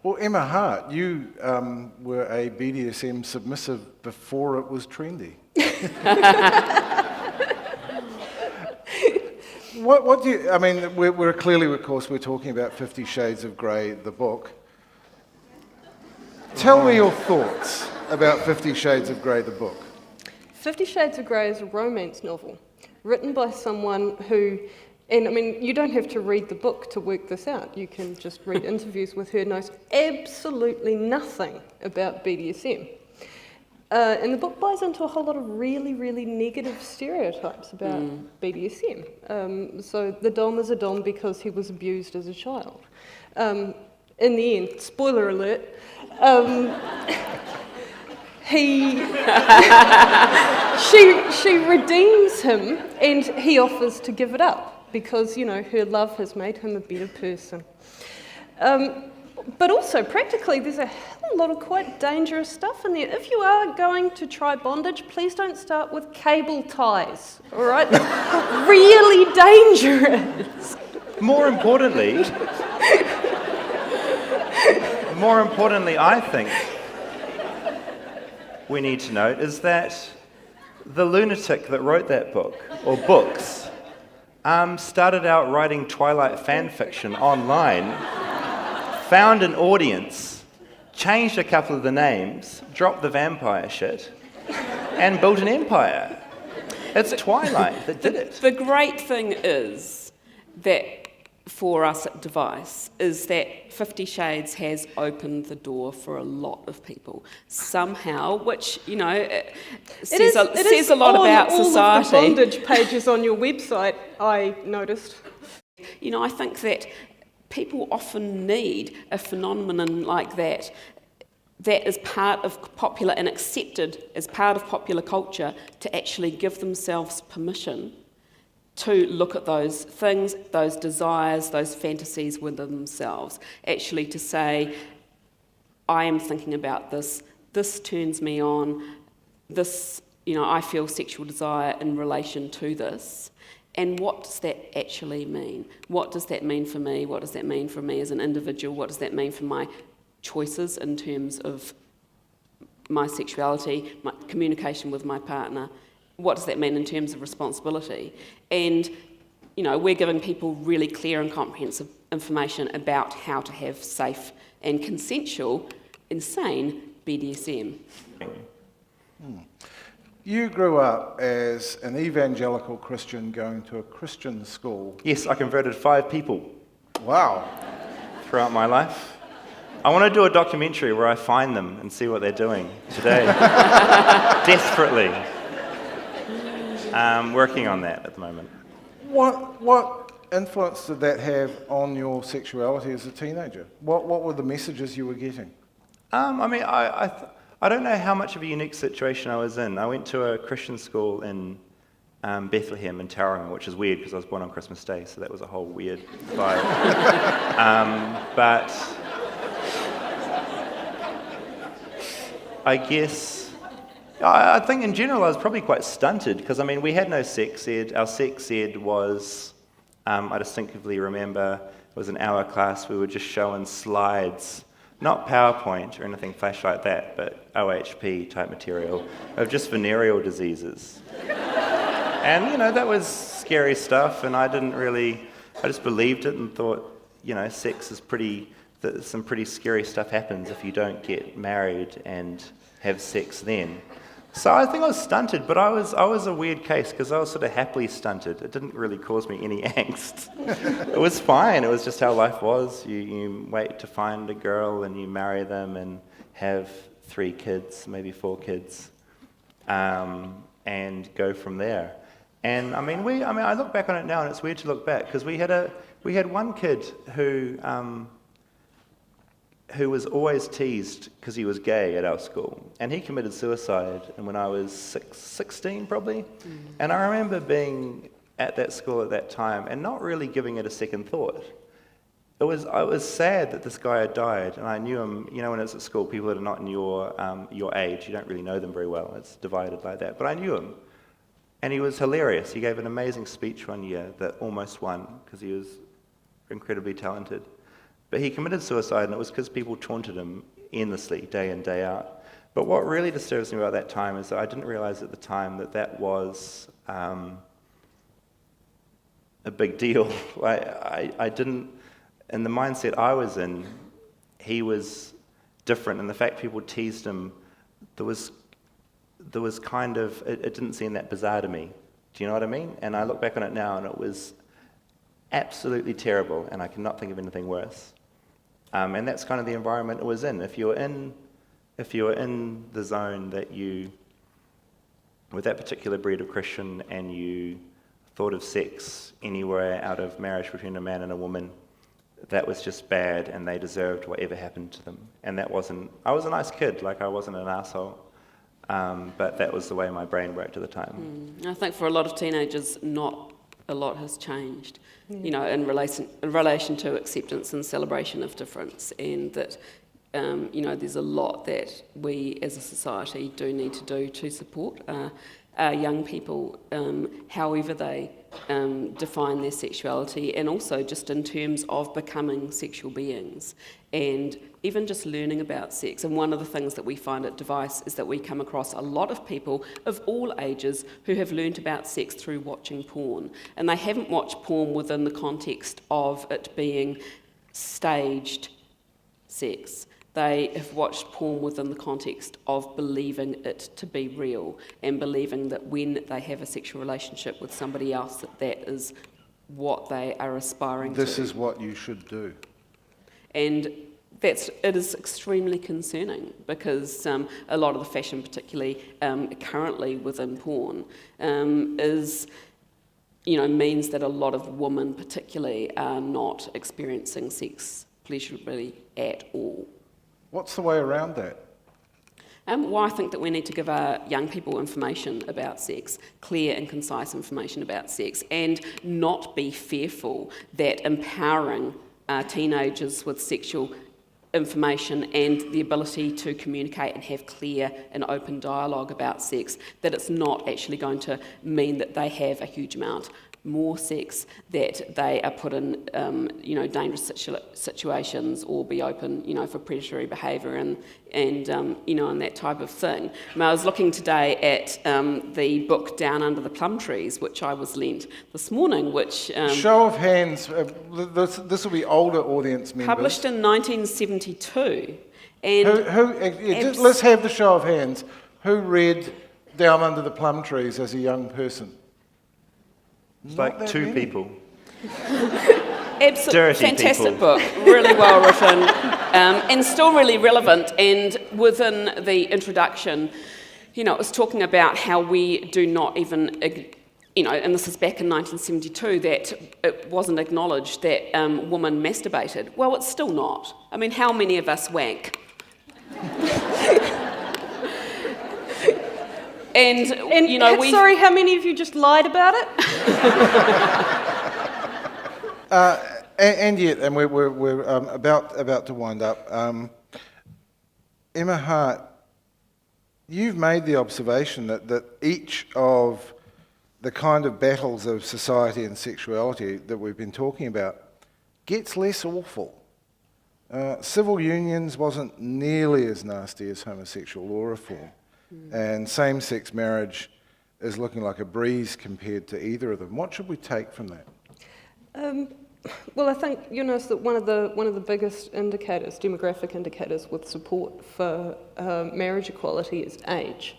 Well, Emma Hart, you were a BDSM submissive before it was trendy. What do you, I mean, we're clearly, of course, we're talking about 50 Shades of Grey, the book. Tell me your thoughts about 50 Shades of Grey, the book. 50 Shades of Grey is a romance novel written by someone who, and I mean, you don't have to read the book to work this out. You can just read interviews with her, knows absolutely nothing about BDSM. And the book buys into a whole lot of really, really negative stereotypes about BDSM. So the Dom is a Dom because he was abused as a child. In the end, spoiler alert, she redeems him and he offers to give it up because, you know, her love has made him a better person. But also, practically, there's a hell of a lot of quite dangerous stuff in there. If you are going to try bondage, please don't start with cable ties, all right? That's really dangerous. More importantly, I think we need to note is that the lunatic that wrote that book, or books, started out writing Twilight fan fiction online, found an audience, changed a couple of the names, dropped the vampire shit, and built an empire. It's Twilight that did it. The great thing is that for us at Device is that 50 Shades has opened the door for a lot of people somehow, which, you know, says a lot about society. All of the bondage pages on your website, I noticed. You know, I think that people often need a phenomenon like that is part of popular and accepted as part of popular culture to actually give themselves permission to look at those things, those desires, those fantasies within themselves. Actually to say, I am thinking about this turns me on, this, you know, I feel sexual desire in relation to this. And what does that actually mean? What does that mean for me? What does that mean for me as an individual? What does that mean for my choices in terms of my sexuality, my communication with my partner? What does that mean in terms of responsibility? And, you know, we're giving people really clear and comprehensive information about how to have safe and consensual, insane BDSM. You grew up as an evangelical Christian going to a Christian school. Yes, I converted 5 people. Wow. Throughout my life. I want to do a documentary where I find them and see what they're doing today. Desperately. Working on that at the moment. What influence did that have on your sexuality as a teenager? What were the messages you were getting? I don't know how much of a unique situation I was in. I went to a Christian school in Bethlehem in Tauranga, which is weird because I was born on Christmas Day, so that was a whole weird vibe. But I guess, I think in general I was probably quite stunted because, I mean, we had no sex ed. Our sex ed was, I distinctively remember, it was an hour class. We were just showing slides, not PowerPoint or anything flash like that, but OHP type material of just venereal diseases. And, you know, that was scary stuff, and I just believed it and thought, you know, sex is some pretty scary stuff happens if you don't get married and have sex then. So I think I was stunted, but I was a weird case because I was sort of happily stunted. It didn't really cause me any angst. It was fine. It was just how life was. You wait to find a girl and you marry them and have 3 kids, maybe 4 kids, and go from there. And I look back on it now, and it's weird to look back because we had one kid who was always teased because he was gay at our school, and he committed suicide when I was 16 probably. And I remember being at that school at that time and not really giving it a second thought. I was sad that this guy had died, and I knew him. You know, when it's at school, people that are not in your age, you don't really know them very well. It's divided like that. But I knew him, and he was hilarious. He gave an amazing speech one year that almost won because he was incredibly talented. But he committed suicide, and it was because people taunted him endlessly, day in, day out. But what really disturbs me about that time is that I didn't realize at the time that that was a big deal. I didn't, in the mindset I was in, he was different, and the fact people teased him, there was kind of, it didn't seem that bizarre to me. Do you know what I mean? And I look back on it now, and it was absolutely terrible, and I cannot think of anything worse. And that's kind of the environment it was in. If you were in the zone that you, with that particular breed of Christian, and you thought of sex anywhere out of marriage between a man and a woman, that was just bad, and they deserved whatever happened to them. And that wasn't, I was a nice kid, like I wasn't an asshole, but that was the way my brain worked at the time. I think for a lot of teenagers, not a lot has changed, you know, in relation to acceptance and celebration of difference, and that, you know, there's a lot that we as a society do need to do to support our young people, however they define their sexuality, and also just in terms of becoming sexual beings, and even just learning about sex. And one of the things that we find at Device is that we come across a lot of people of all ages who have learnt about sex through watching porn, and they haven't watched porn within the context of it being staged sex. They have watched porn within the context of believing it to be real, and believing that when they have a sexual relationship with somebody else, that is what they are aspiring to. This is what you should do. And it is extremely concerning, because a lot of the fashion, particularly currently within porn, is, you know, means that a lot of women particularly are not experiencing sex pleasurably at all. What's the way around that? Well, I think that we need to give our young people information about sex, clear and concise information about sex, and not be fearful that empowering teenagers with sexual information and the ability to communicate and have clear and open dialogue about sex, that it's not actually going to mean that they have a huge amount more sex, that they are put in, you know, dangerous situations, or be open, you know, for predatory behaviour and you know, and that type of thing. I was looking today at the book Down Under the Plum Trees, which I was lent this morning, which... Show of hands, this will be older audience members. Published in 1972. And let's have the show of hands. Who read Down Under the Plum Trees as a young person? It's like two many. people. Absolutely fantastic book, really well written, and still really relevant. And within the introduction, you know, it was talking about how we do not even, you know, and this is back in 1972, that it wasn't acknowledged that women masturbated. Well, it's still not. I mean, how many of us wank? And you know, sorry, how many of you just lied about it? And yet, and we're about to wind up. Emma Hart, you've made the observation that each of the kind of battles of society and sexuality that we've been talking about gets less awful. Civil unions wasn't nearly as nasty as homosexual law reform. And same-sex marriage is looking like a breeze compared to either of them. What should we take from that? Well, I think you know that one of the biggest indicators, demographic indicators, with support for marriage equality is age.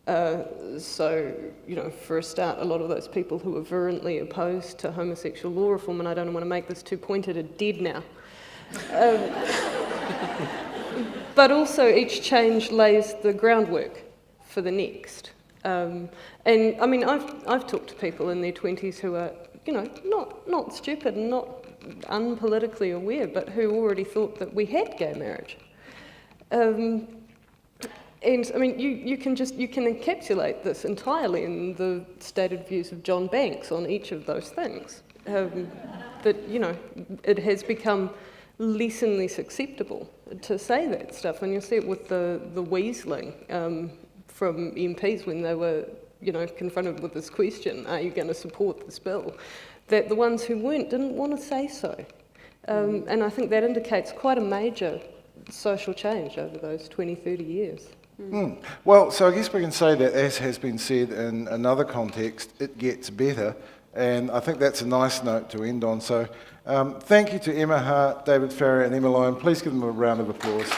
So, you know, for a start, a lot of those people who are virulently opposed to homosexual law reform, and I don't want to make this too pointed, are dead now. But also each change lays the groundwork for the next. And I mean, I've talked to people in their 20s who are, you know, not stupid and not unpolitically aware, but who already thought that we had gay marriage. And I mean, you can encapsulate this entirely in the stated views of John Banks on each of those things. That, you know, it has become less and less acceptable to say that stuff, and you'll see it with the weaseling from MPs when they were, you know, confronted with this question, are you going to support this bill? That the ones who weren't didn't want to say so. And I think that indicates quite a major social change over those 20, 30 years. Well, so I guess we can say that, as has been said in another context, it gets better, and I think that's a nice note to end on. So thank you to Emma Hart, David Farrier and Emma Lyon. Please give them a round of applause.